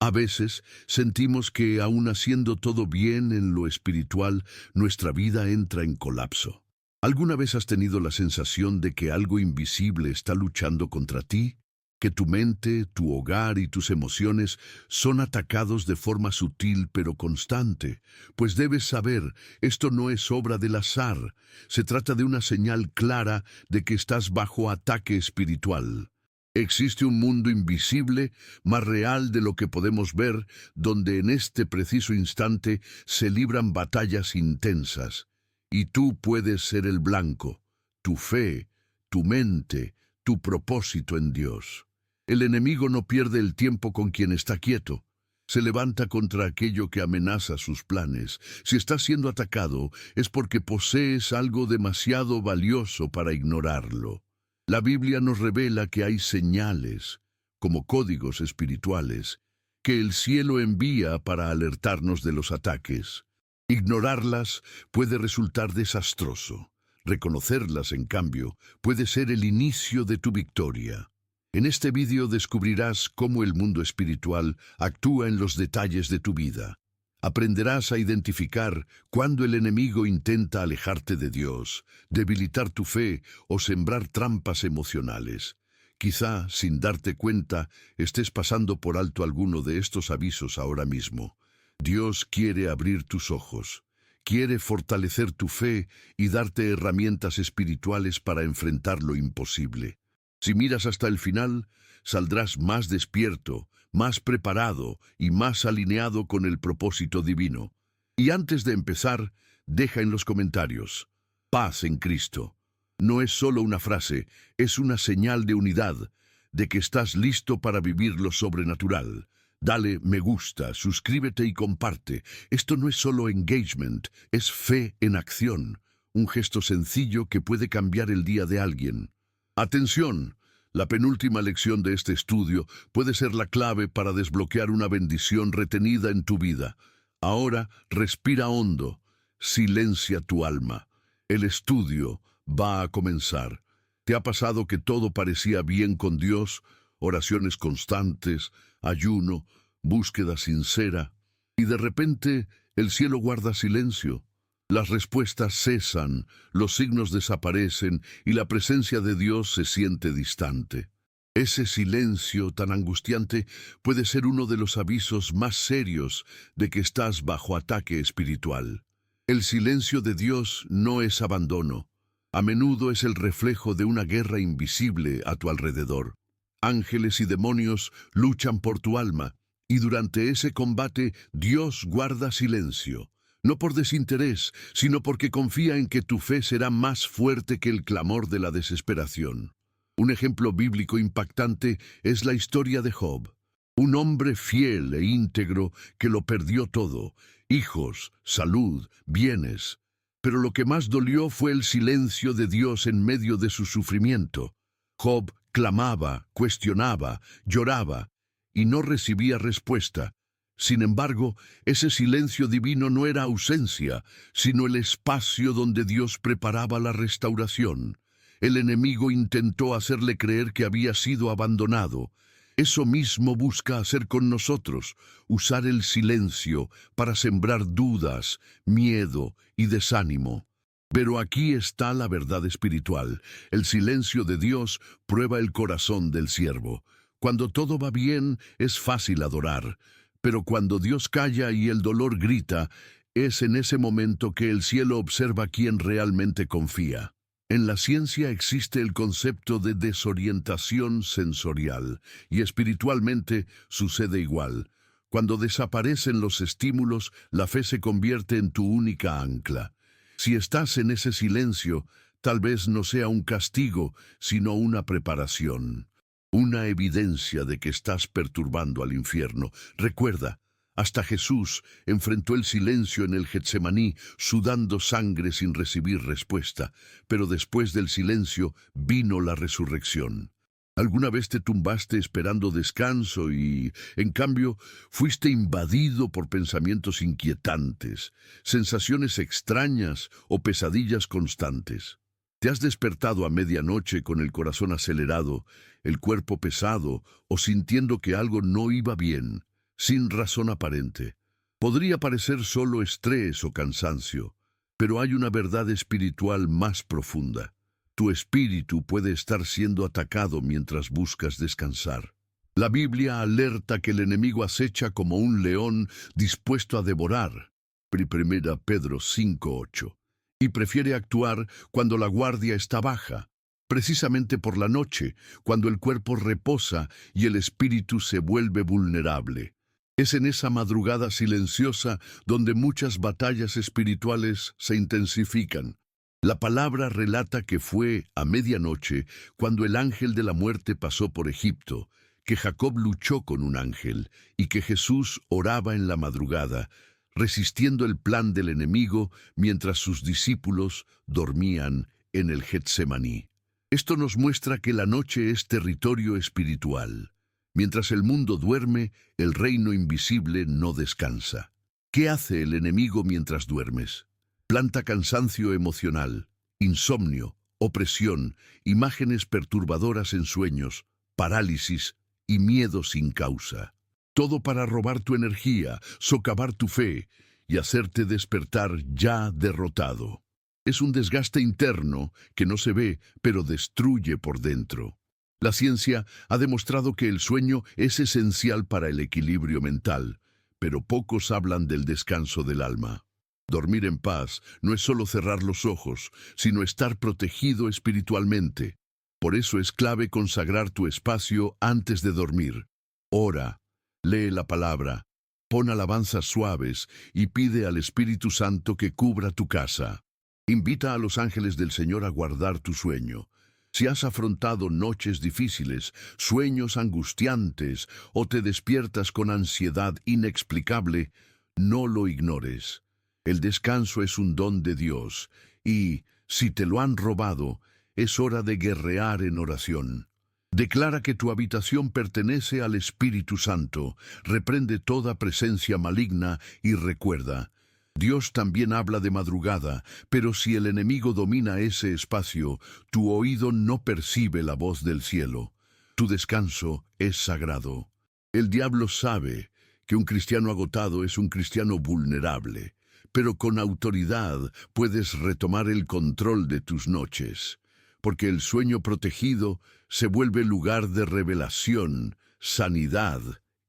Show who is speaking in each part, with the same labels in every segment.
Speaker 1: A veces sentimos que, aun haciendo todo bien en lo espiritual, nuestra vida entra en colapso. ¿Alguna vez has tenido la sensación de que algo invisible está luchando contra ti? ¿Que tu mente, tu hogar y tus emociones son atacados de forma sutil pero constante? Pues debes saber, esto no es obra del azar. Se trata de una señal clara de que estás bajo ataque espiritual. Existe un mundo invisible, más real de lo que podemos ver, donde en este preciso instante se libran batallas intensas. Y tú puedes ser el blanco, tu fe, tu mente, tu propósito en Dios. El enemigo no pierde el tiempo con quien está quieto. Se levanta contra aquello que amenaza sus planes. Si estás siendo atacado, es porque posees algo demasiado valioso para ignorarlo. La Biblia nos revela que hay señales, como códigos espirituales, que el cielo envía para alertarnos de los ataques. Ignorarlas puede resultar desastroso. Reconocerlas, en cambio, puede ser el inicio de tu victoria. En este vídeo descubrirás cómo el mundo espiritual actúa en los detalles de tu vida. Aprenderás a identificar cuándo el enemigo intenta alejarte de Dios, debilitar tu fe o sembrar trampas emocionales. Quizá, sin darte cuenta, estés pasando por alto alguno de estos avisos ahora mismo. Dios quiere abrir tus ojos, quiere fortalecer tu fe y darte herramientas espirituales para enfrentar lo imposible. Si miras hasta el final, saldrás más despierto, más preparado y más alineado con el propósito divino. Y antes de empezar, deja en los comentarios: paz en Cristo. No es solo una frase, es una señal de unidad, de que estás listo para vivir lo sobrenatural. Dale me gusta, suscríbete y comparte. Esto no es solo engagement, es fe en acción. Un gesto sencillo que puede cambiar el día de alguien. Atención, la penúltima lección de este estudio puede ser la clave para desbloquear una bendición retenida en tu vida. Ahora, respira hondo, silencia tu alma. El estudio va a comenzar. ¿Te ha pasado que todo parecía bien con Dios? Oraciones constantes, ayuno, búsqueda sincera, y de repente el cielo guarda silencio. Las respuestas cesan, los signos desaparecen y la presencia de Dios se siente distante. Ese silencio tan angustiante puede ser uno de los avisos más serios de que estás bajo ataque espiritual. El silencio de Dios no es abandono. A menudo es el reflejo de una guerra invisible a tu alrededor. Ángeles y demonios luchan por tu alma, y durante ese combate Dios guarda silencio. No por desinterés, sino porque confía en que tu fe será más fuerte que el clamor de la desesperación. Un ejemplo bíblico impactante es la historia de Job, un hombre fiel e íntegro que lo perdió todo: hijos, salud, bienes. Pero lo que más dolió fue el silencio de Dios en medio de su sufrimiento. Job clamaba, cuestionaba, lloraba, y no recibía respuesta. Sin embargo, ese silencio divino no era ausencia, sino el espacio donde Dios preparaba la restauración. El enemigo intentó hacerle creer que había sido abandonado. Eso mismo busca hacer con nosotros: usar el silencio para sembrar dudas, miedo y desánimo. Pero aquí está la verdad espiritual. El silencio de Dios prueba el corazón del siervo. Cuando todo va bien, es fácil adorar. Pero cuando Dios calla y el dolor grita, es en ese momento que el cielo observa quién realmente confía. En la ciencia existe el concepto de desorientación sensorial, y espiritualmente sucede igual. Cuando desaparecen los estímulos, la fe se convierte en tu única ancla. Si estás en ese silencio, tal vez no sea un castigo, sino una preparación. Una evidencia de que estás perturbando al infierno. Recuerda, hasta Jesús enfrentó el silencio en el Getsemaní, sudando sangre sin recibir respuesta, pero después del silencio vino la resurrección. ¿Alguna vez te tumbaste esperando descanso y, en cambio, fuiste invadido por pensamientos inquietantes, sensaciones extrañas o pesadillas constantes? ¿Te has despertado a medianoche con el corazón acelerado, el cuerpo pesado o sintiendo que algo no iba bien? sin razón aparente. Podría parecer solo estrés o cansancio, pero hay una verdad espiritual más profunda. Tu espíritu puede estar siendo atacado mientras buscas descansar. La Biblia alerta que el enemigo acecha como un león dispuesto a devorar. 1 Pedro 5:8. Y prefiere actuar cuando la guardia está baja, precisamente por la noche, cuando el cuerpo reposa y el espíritu se vuelve vulnerable. Es en esa madrugada silenciosa donde muchas batallas espirituales se intensifican. La palabra relata que fue a medianoche cuando el ángel de la muerte pasó por Egipto, que Jacob luchó con un ángel y que Jesús oraba en la madrugada, resistiendo el plan del enemigo mientras sus discípulos dormían en el Getsemaní. Esto nos muestra que la noche es territorio espiritual. Mientras el mundo duerme, el reino invisible no descansa. ¿Qué hace el enemigo mientras duermes? Planta cansancio emocional, insomnio, opresión, imágenes perturbadoras en sueños, parálisis y miedo sin causa. Todo para robar tu energía, socavar tu fe y hacerte despertar ya derrotado. Es un desgaste interno que no se ve, pero destruye por dentro. La ciencia ha demostrado que el sueño es esencial para el equilibrio mental, pero pocos hablan del descanso del alma. Dormir en paz no es solo cerrar los ojos, sino estar protegido espiritualmente. Por eso es clave consagrar tu espacio antes de dormir. Ora, lee la palabra, pon alabanzas suaves y pide al Espíritu Santo que cubra tu casa. Invita a los ángeles del Señor a guardar tu sueño. Si has afrontado noches difíciles, sueños angustiantes o te despiertas con ansiedad inexplicable, no lo ignores. El descanso es un don de Dios y, si te lo han robado, es hora de guerrear en oración. Declara que tu habitación pertenece al Espíritu Santo, reprende toda presencia maligna y recuerda, Dios también habla de madrugada, pero si el enemigo domina ese espacio, tu oído no percibe la voz del cielo. Tu descanso es sagrado. El diablo sabe que un cristiano agotado es un cristiano vulnerable, pero con autoridad puedes retomar el control de tus noches, porque el sueño protegido se vuelve lugar de revelación, sanidad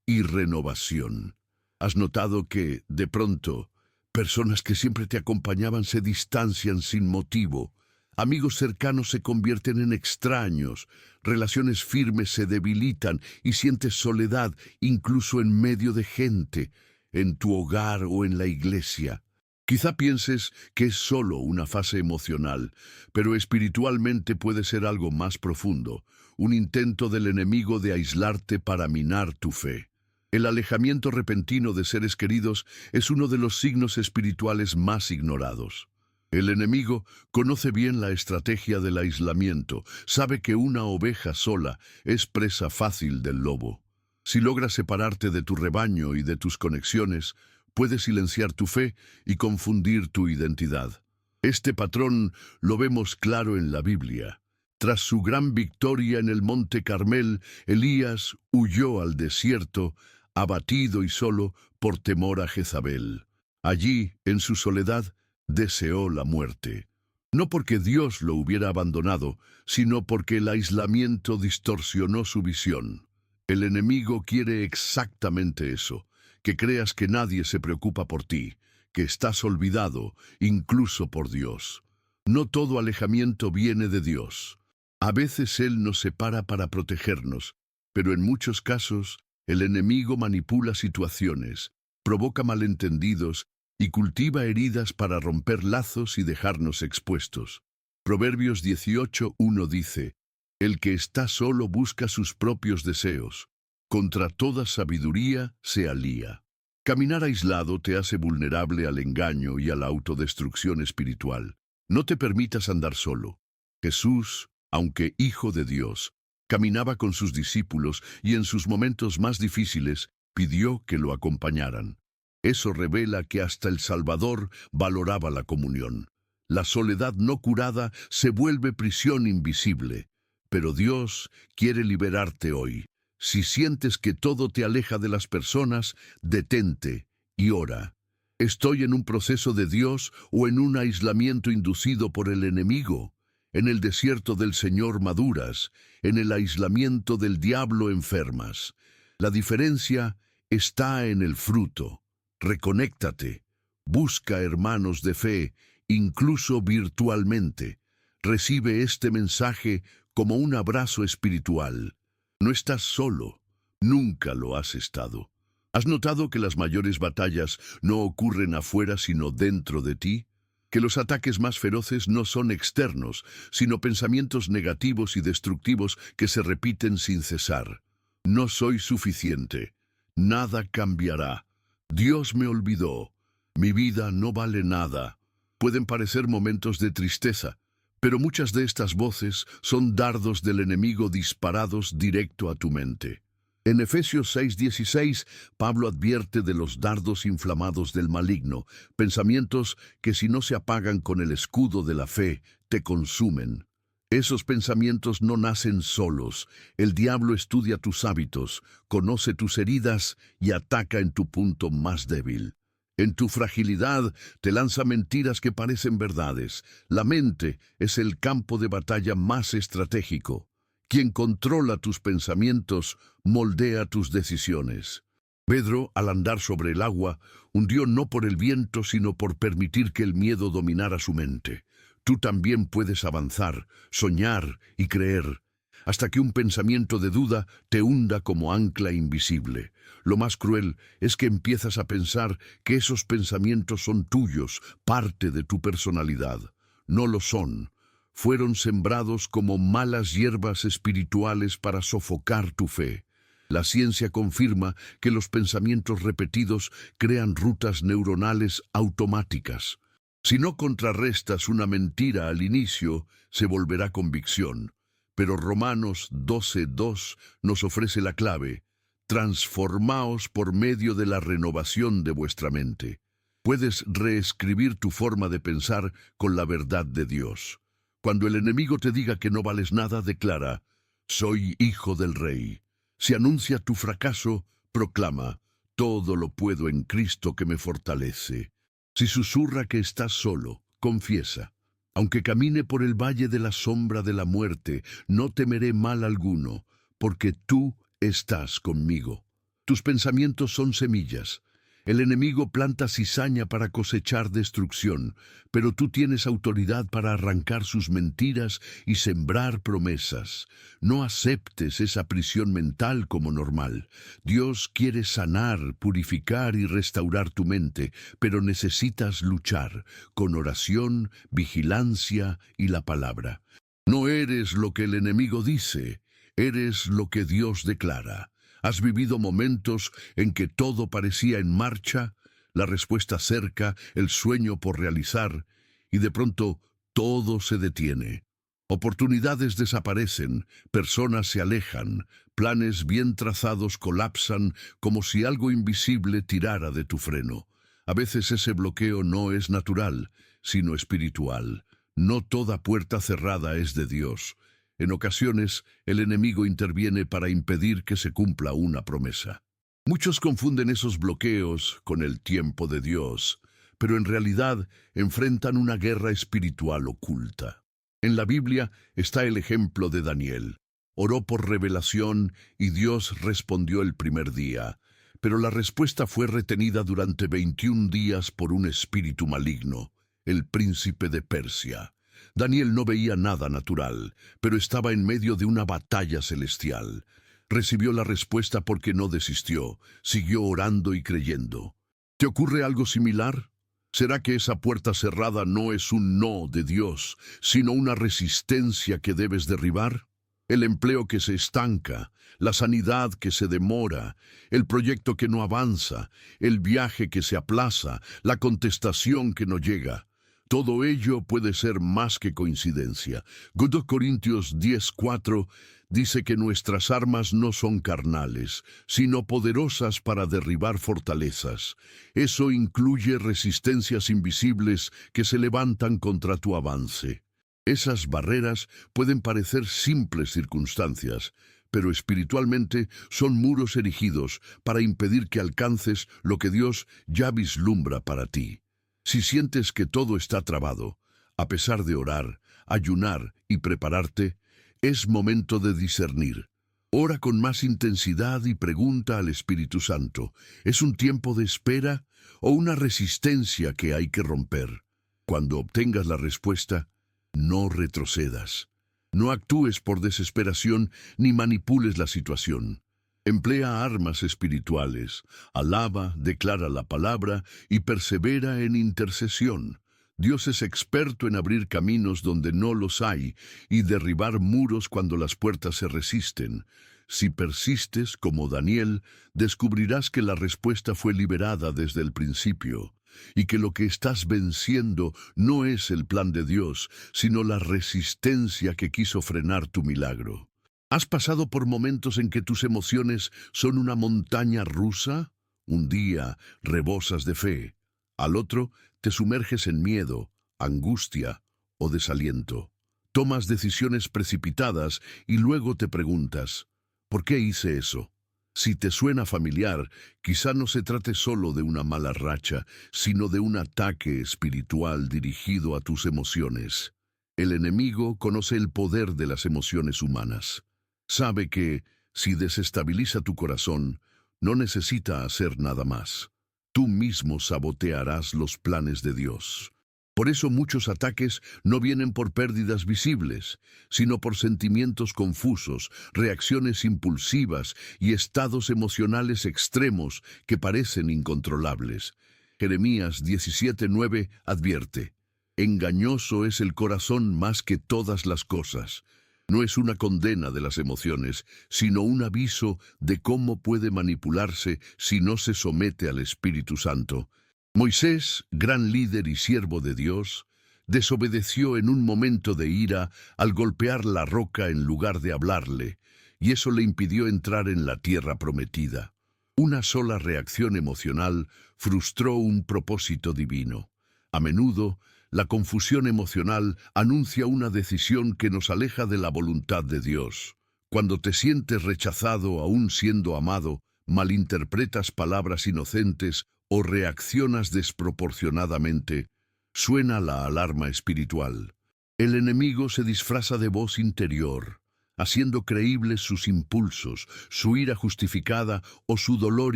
Speaker 1: y renovación. ¿Has notado que, de pronto, personas que siempre te acompañaban se distancian sin motivo? Amigos cercanos se convierten en extraños, relaciones firmes se debilitan y sientes soledad incluso en medio de gente, en tu hogar o en la iglesia. Quizá pienses que es solo una fase emocional, pero espiritualmente puede ser algo más profundo, un intento del enemigo de aislarte para minar tu fe. El alejamiento repentino de seres queridos es uno de los signos espirituales más ignorados. El enemigo conoce bien la estrategia del aislamiento, sabe que una oveja sola es presa fácil del lobo. Si logras separarte de tu rebaño y de tus conexiones, puedes silenciar tu fe y confundir tu identidad. Este patrón lo vemos claro en la Biblia. Tras su gran victoria en el Monte Carmel, Elías huyó al desierto, abatido y solo por temor a Jezabel. Allí, en su soledad, deseó la muerte. No porque Dios lo hubiera abandonado, sino porque el aislamiento distorsionó su visión. El enemigo quiere exactamente eso, que creas que nadie se preocupa por ti, que estás olvidado, incluso por Dios. No todo alejamiento viene de Dios. A veces Él nos separa para protegernos, pero en muchos casos el enemigo manipula situaciones, provoca malentendidos y cultiva heridas para romper lazos y dejarnos expuestos. Proverbios 18:1 dice, «El que está solo busca sus propios deseos. Contra toda sabiduría se alía». Caminar aislado te hace vulnerable al engaño y a la autodestrucción espiritual. No te permitas andar solo. Jesús, aunque Hijo de Dios, caminaba con sus discípulos y en sus momentos más difíciles pidió que lo acompañaran. Eso revela que hasta el Salvador valoraba la comunión. La soledad no curada se vuelve prisión invisible, pero Dios quiere liberarte hoy. Si sientes que todo te aleja de las personas, detente y ora. ¿Estoy en un proceso de Dios o en un aislamiento inducido por el enemigo? En el desierto del Señor maduras, en el aislamiento del diablo enfermas. La diferencia está en el fruto. Reconéctate. Busca hermanos de fe, incluso virtualmente. Recibe este mensaje como un abrazo espiritual. No estás solo. Nunca lo has estado. ¿Has notado que las mayores batallas no ocurren afuera sino dentro de ti? Que los ataques más feroces no son externos, sino pensamientos negativos y destructivos que se repiten sin cesar. No soy suficiente. Nada cambiará. Dios me olvidó. Mi vida no vale nada. Pueden parecer momentos de tristeza, pero muchas de estas voces son dardos del enemigo disparados directo a tu mente. En Efesios 6:16, Pablo advierte de los dardos inflamados del maligno, pensamientos que si no se apagan con el escudo de la fe, te consumen. Esos pensamientos no nacen solos. El diablo estudia tus hábitos, conoce tus heridas y ataca en tu punto más débil. En tu fragilidad te lanza mentiras que parecen verdades. La mente es el campo de batalla más estratégico. Quien controla tus pensamientos moldea tus decisiones. Pedro, al andar sobre el agua, hundió no por el viento, sino por permitir que el miedo dominara su mente. Tú también puedes avanzar, soñar y creer, hasta que un pensamiento de duda te hunda como ancla invisible. Lo más cruel es que empiezas a pensar que esos pensamientos son tuyos, parte de tu personalidad. No lo son. Fueron sembrados como malas hierbas espirituales para sofocar tu fe. La ciencia confirma que los pensamientos repetidos crean rutas neuronales automáticas. Si no contrarrestas una mentira al inicio, se volverá convicción. Pero Romanos 12:2 nos ofrece la clave: transformaos por medio de la renovación de vuestra mente. Puedes reescribir tu forma de pensar con la verdad de Dios. Cuando el enemigo te diga que no vales nada, declara: soy hijo del Rey. Si anuncia tu fracaso, proclama: todo lo puedo en Cristo que me fortalece. Si susurra que estás solo, confiesa: aunque camine por el valle de la sombra de la muerte, no temeré mal alguno, porque tú estás conmigo. Tus pensamientos son semillas. El enemigo planta cizaña para cosechar destrucción, pero tú tienes autoridad para arrancar sus mentiras y sembrar promesas. No aceptes esa prisión mental como normal. Dios quiere sanar, purificar y restaurar tu mente, pero necesitas luchar con oración, vigilancia y la palabra. No eres lo que el enemigo dice, eres lo que Dios declara. ¿Has vivido momentos en que todo parecía en marcha, la respuesta cerca, el sueño por realizar, y de pronto todo se detiene? Oportunidades desaparecen, personas se alejan, planes bien trazados colapsan como si algo invisible tirara de tu freno. A veces ese bloqueo no es natural, sino espiritual. No toda puerta cerrada es de Dios. En ocasiones, el enemigo interviene para impedir que se cumpla una promesa. Muchos confunden esos bloqueos con el tiempo de Dios, pero en realidad enfrentan una guerra espiritual oculta. En la Biblia está el ejemplo de Daniel. Oró por revelación y Dios respondió el primer día, pero la respuesta fue retenida durante 21 días por un espíritu maligno, el príncipe de Persia. Daniel no veía nada natural, pero estaba en medio de una batalla celestial. Recibió la respuesta porque no desistió, siguió orando y creyendo. ¿Te ocurre algo similar? ¿Será que esa puerta cerrada no es un no de Dios, sino una resistencia que debes derribar? El empleo que se estanca, la sanidad que se demora, el proyecto que no avanza, el viaje que se aplaza, la contestación que no llega. Todo ello puede ser más que coincidencia. 2 Corintios 10:4 dice que nuestras armas no son carnales, sino poderosas para derribar fortalezas. Eso incluye resistencias invisibles que se levantan contra tu avance. Esas barreras pueden parecer simples circunstancias, pero espiritualmente son muros erigidos para impedir que alcances lo que Dios ya vislumbra para ti. Si sientes que todo está trabado, a pesar de orar, ayunar y prepararte, es momento de discernir. Ora con más intensidad y pregunta al Espíritu Santo, ¿es un tiempo de espera o una resistencia que hay que romper? Cuando obtengas la respuesta, no retrocedas. No actúes por desesperación ni manipules la situación. Emplea armas espirituales, alaba, declara la palabra y persevera en intercesión. Dios es experto en abrir caminos donde no los hay y derribar muros cuando las puertas se resisten. Si persistes, como Daniel, descubrirás que la respuesta fue liberada desde el principio y que lo que estás venciendo no es el plan de Dios, sino la resistencia que quiso frenar tu milagro. ¿Has pasado por momentos en que tus emociones son una montaña rusa? Un día rebosas de fe, al otro te sumerges en miedo, angustia o desaliento. Tomas decisiones precipitadas y luego te preguntas, ¿por qué hice eso? Si te suena familiar, quizá no se trate solo de una mala racha, sino de un ataque espiritual dirigido a tus emociones. El enemigo conoce el poder de las emociones humanas. Sabe que, si desestabiliza tu corazón, no necesita hacer nada más. Tú mismo sabotearás los planes de Dios. Por eso muchos ataques no vienen por pérdidas visibles, sino por sentimientos confusos, reacciones impulsivas y estados emocionales extremos que parecen incontrolables. Jeremías 17:9 advierte, «Engañoso es el corazón más que todas las cosas». No es una condena de las emociones, sino un aviso de cómo puede manipularse si no se somete al Espíritu Santo. Moisés, gran líder y siervo de Dios, desobedeció en un momento de ira al golpear la roca en lugar de hablarle, y eso le impidió entrar en la tierra prometida. Una sola reacción emocional frustró un propósito divino. A menudo, la confusión emocional anuncia una decisión que nos aleja de la voluntad de Dios. Cuando te sientes rechazado aún siendo amado, malinterpretas palabras inocentes o reaccionas desproporcionadamente, suena la alarma espiritual. El enemigo se disfraza de voz interior, haciendo creíbles sus impulsos, su ira justificada o su dolor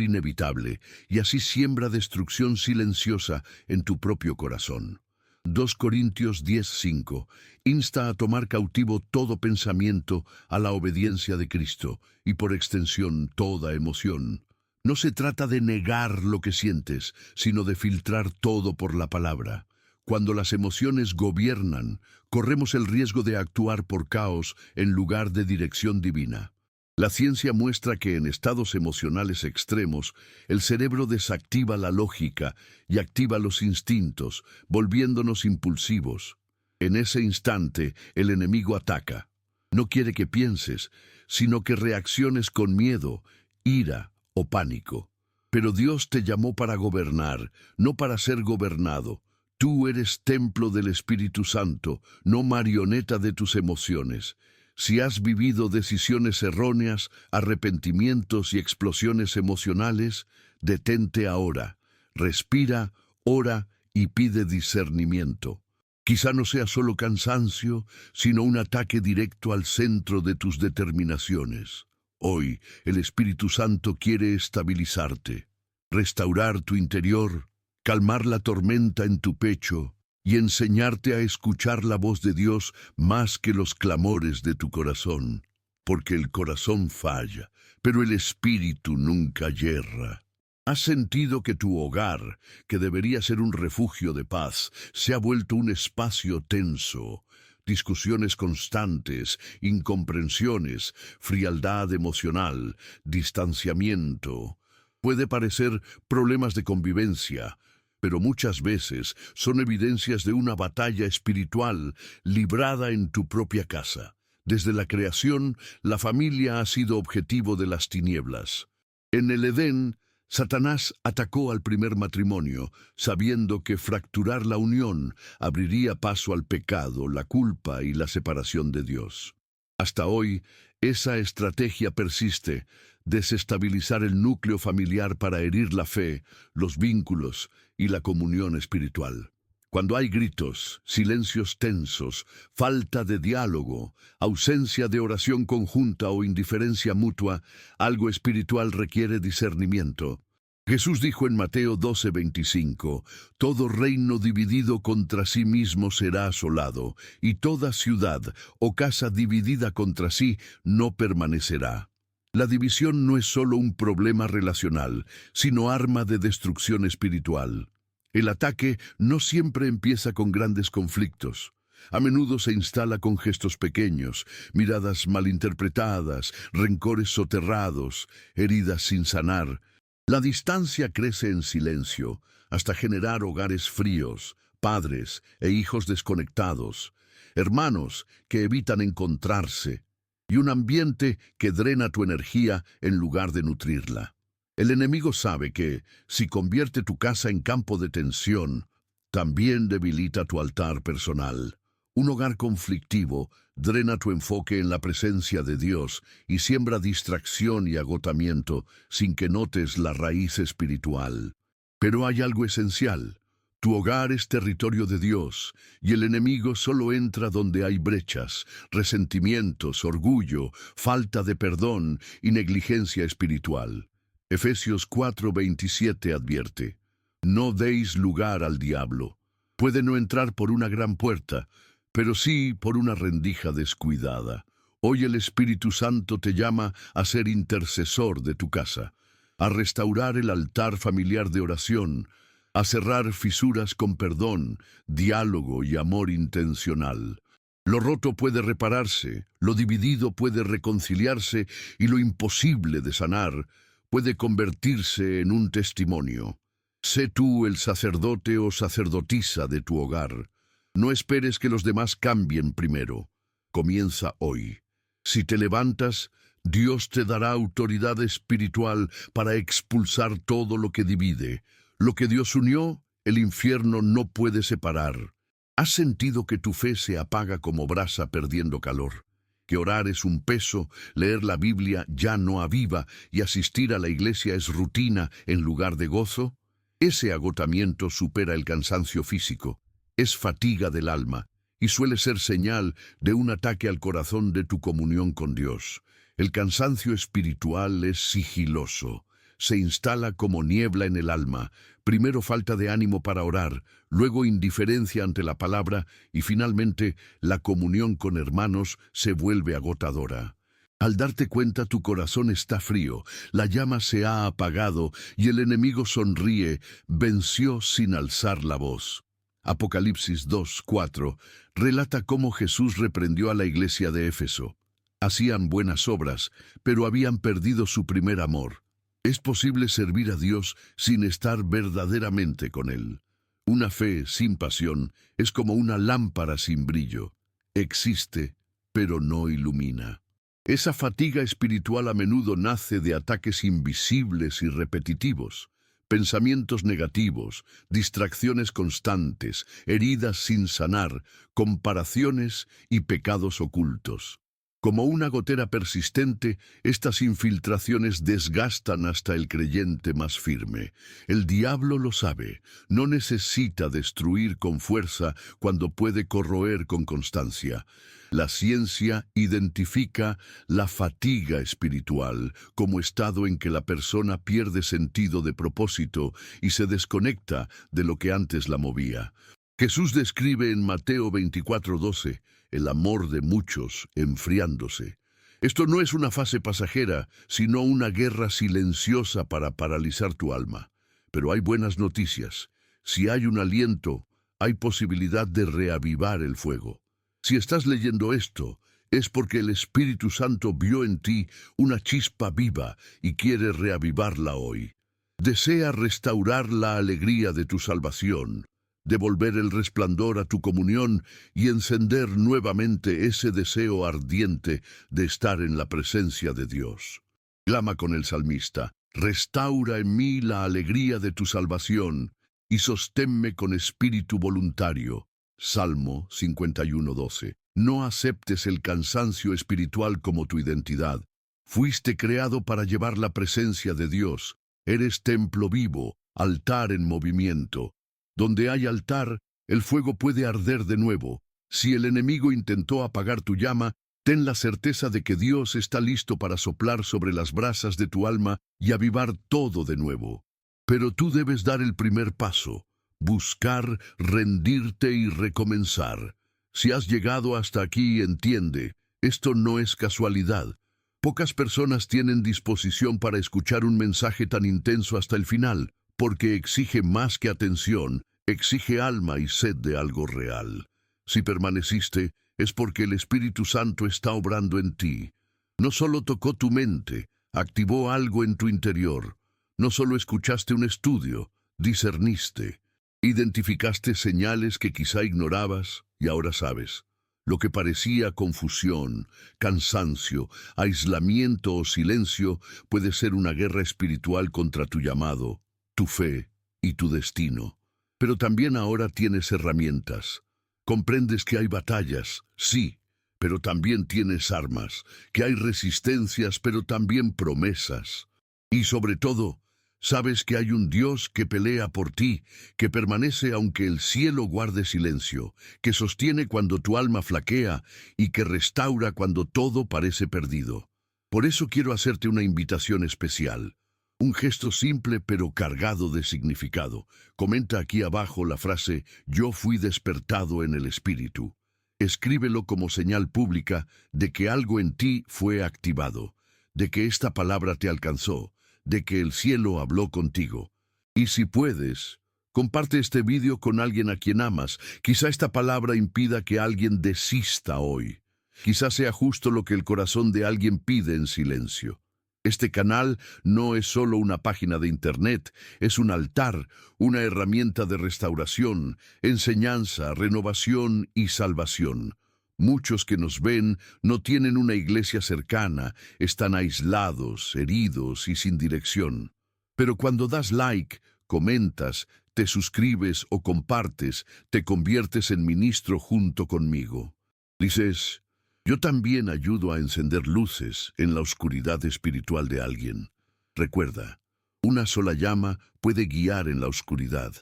Speaker 1: inevitable, y así siembra destrucción silenciosa en tu propio corazón. 2 Corintios 10:5 insta a tomar cautivo todo pensamiento a la obediencia de Cristo y por extensión toda emoción. No se trata de negar lo que sientes, sino de filtrar todo por la palabra. Cuando las emociones gobiernan, corremos el riesgo de actuar por caos en lugar de dirección divina. La ciencia muestra que en estados emocionales extremos, el cerebro desactiva la lógica y activa los instintos, volviéndonos impulsivos. En ese instante, el enemigo ataca. No quiere que pienses, sino que reacciones con miedo, ira o pánico. Pero Dios te llamó para gobernar, no para ser gobernado. Tú eres templo del Espíritu Santo, no marioneta de tus emociones. Si has vivido decisiones erróneas, arrepentimientos y explosiones emocionales, detente ahora, respira, ora y pide discernimiento. Quizá no sea solo cansancio, sino un ataque directo al centro de tus determinaciones. Hoy, el Espíritu Santo quiere estabilizarte, restaurar tu interior, calmar la tormenta en tu pecho y enseñarte a escuchar la voz de Dios más que los clamores de tu corazón, porque el corazón falla, pero el espíritu nunca yerra. ¿Has sentido que tu hogar, que debería ser un refugio de paz, se ha vuelto un espacio tenso? Discusiones constantes, incomprensiones, frialdad emocional, distanciamiento. Puede parecer problemas de convivencia, pero muchas veces son evidencias de una batalla espiritual librada en tu propia casa. Desde la creación, la familia ha sido objetivo de las tinieblas. En el Edén, Satanás atacó al primer matrimonio, sabiendo que fracturar la unión abriría paso al pecado, la culpa y la separación de Dios. Hasta hoy, esa estrategia persiste: desestabilizar el núcleo familiar para herir la fe, los vínculos y la comunión espiritual. Cuando hay gritos, silencios tensos, falta de diálogo, ausencia de oración conjunta o indiferencia mutua, algo espiritual requiere discernimiento. Jesús dijo en Mateo 12:25, todo reino dividido contra sí mismo será asolado, y toda ciudad o casa dividida contra sí no permanecerá. La división no es solo un problema relacional, sino arma de destrucción espiritual. El ataque no siempre empieza con grandes conflictos. A menudo se instala con gestos pequeños, miradas malinterpretadas, rencores soterrados, heridas sin sanar. La distancia crece en silencio, hasta generar hogares fríos, padres e hijos desconectados, hermanos que evitan encontrarse, y un ambiente que drena tu energía en lugar de nutrirla. El enemigo sabe que, si convierte tu casa en campo de tensión, también debilita tu altar personal. Un hogar conflictivo drena tu enfoque en la presencia de Dios y siembra distracción y agotamiento sin que notes la raíz espiritual. Pero hay algo esencial. Tu hogar es territorio de Dios, y el enemigo solo entra donde hay brechas, resentimientos, orgullo, falta de perdón y negligencia espiritual. Efesios 4:27 advierte: no deis lugar al diablo. Puede no entrar por una gran puerta, pero sí por una rendija descuidada. Hoy el Espíritu Santo te llama a ser intercesor de tu casa, a restaurar el altar familiar de oración, a cerrar fisuras con perdón, diálogo y amor intencional. Lo roto puede repararse, lo dividido puede reconciliarse y lo imposible de sanar puede convertirse en un testimonio. Sé tú el sacerdote o sacerdotisa de tu hogar. No esperes que los demás cambien primero. Comienza hoy. Si te levantas, Dios te dará autoridad espiritual para expulsar todo lo que divide. Lo que Dios unió, el infierno no puede separar. ¿Has sentido que tu fe se apaga como brasa perdiendo calor? Que orar es un peso, leer la Biblia ya no aviva y asistir a la iglesia es rutina en lugar de gozo? Ese agotamiento supera el cansancio físico. Es fatiga del alma y suele ser señal de un ataque al corazón de tu comunión con Dios. El cansancio espiritual es sigiloso. Se instala como niebla en el alma, primero falta de ánimo para orar, luego indiferencia ante la palabra y finalmente la comunión con hermanos se vuelve agotadora. Al darte cuenta tu corazón está frío, la llama se ha apagado y el enemigo sonríe, venció sin alzar la voz. Apocalipsis 2:4 relata cómo Jesús reprendió a la iglesia de Éfeso. Hacían buenas obras, pero habían perdido su primer amor. Es posible servir a Dios sin estar verdaderamente con Él. Una fe sin pasión es como una lámpara sin brillo. Existe, pero no ilumina. Esa fatiga espiritual a menudo nace de ataques invisibles y repetitivos. Pensamientos negativos, distracciones constantes, heridas sin sanar, comparaciones y pecados ocultos. Como una gotera persistente, estas infiltraciones desgastan hasta el creyente más firme. El diablo lo sabe, no necesita destruir con fuerza cuando puede corroer con constancia. La ciencia identifica la fatiga espiritual como estado en que la persona pierde sentido de propósito y se desconecta de lo que antes la movía. Jesús describe en Mateo 24:12 el amor de muchos enfriándose. Esto no es una fase pasajera, sino una guerra silenciosa para paralizar tu alma. Pero hay buenas noticias. Si hay un aliento, hay posibilidad de reavivar el fuego. Si estás leyendo esto, es porque el Espíritu Santo vio en ti una chispa viva y quiere reavivarla hoy. Desea restaurar la alegría de tu salvación, devolver el resplandor a tu comunión y encender nuevamente ese deseo ardiente de estar en la presencia de Dios. Clama con el salmista: restaura en mí la alegría de tu salvación y sosténme con espíritu voluntario. Salmo 51:12. No aceptes el cansancio espiritual como tu identidad. Fuiste creado para llevar la presencia de Dios. Eres templo vivo, altar en movimiento. Donde hay altar, el fuego puede arder de nuevo. Si el enemigo intentó apagar tu llama, ten la certeza de que Dios está listo para soplar sobre las brasas de tu alma y avivar todo de nuevo. Pero tú debes dar el primer paso, buscar, rendirte y recomenzar. Si has llegado hasta aquí, entiende, esto no es casualidad. Pocas personas tienen disposición para escuchar un mensaje tan intenso hasta el final, porque exige más que atención, exige alma y sed de algo real. Si permaneciste, es porque el Espíritu Santo está obrando en ti. No solo tocó tu mente, activó algo en tu interior. No solo escuchaste un estudio, discerniste. Identificaste señales que quizá ignorabas y ahora sabes. Lo que parecía confusión, cansancio, aislamiento o silencio puede ser una guerra espiritual contra tu llamado, tu fe y tu destino. Pero también ahora tienes herramientas. Comprendes que hay batallas, sí, pero también tienes armas, que hay resistencias, pero también promesas. Y sobre todo, sabes que hay un Dios que pelea por ti, que permanece aunque el cielo guarde silencio, que sostiene cuando tu alma flaquea y que restaura cuando todo parece perdido. Por eso quiero hacerte una invitación especial. Un gesto simple pero cargado de significado. Comenta aquí abajo la frase «Yo fui despertado en el Espíritu». Escríbelo como señal pública de que algo en ti fue activado, de que esta palabra te alcanzó, de que el cielo habló contigo. Y si puedes, comparte este vídeo con alguien a quien amas. Quizá esta palabra impida que alguien desista hoy. Quizá sea justo lo que el corazón de alguien pide en silencio. Este canal no es solo una página de internet, es un altar, una herramienta de restauración, enseñanza, renovación y salvación. Muchos que nos ven no tienen una iglesia cercana, están aislados, heridos y sin dirección. Pero cuando das like, comentas, te suscribes o compartes, te conviertes en ministro junto conmigo. Dices, yo también ayudo a encender luces en la oscuridad espiritual de alguien. Recuerda, una sola llama puede guiar en la oscuridad,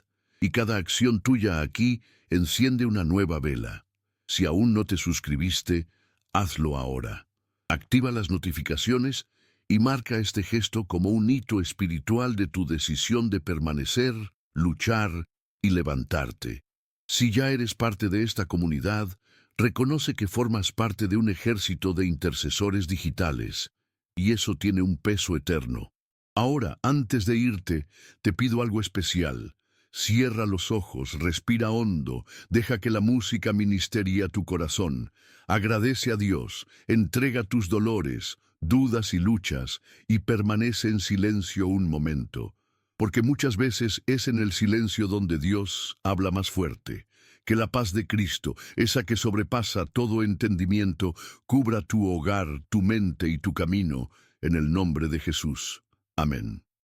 Speaker 1: y cada acción tuya aquí enciende una nueva vela. Si aún no te suscribiste, hazlo ahora. Activa las notificaciones y marca este gesto como un hito espiritual de tu decisión de permanecer, luchar y levantarte. Si ya eres parte de esta comunidad, reconoce que formas parte de un ejército de intercesores digitales, y eso tiene un peso eterno. Ahora, antes de irte, te pido algo especial. Cierra los ojos, respira hondo, deja que la música ministerie a tu corazón. Agradece a Dios, entrega tus dolores, dudas y luchas, y permanece en silencio un momento. Porque muchas veces es en el silencio donde Dios habla más fuerte. Que la paz de Cristo, esa que sobrepasa todo entendimiento, cubra tu hogar, tu mente y tu camino, en el nombre de Jesús. Amén.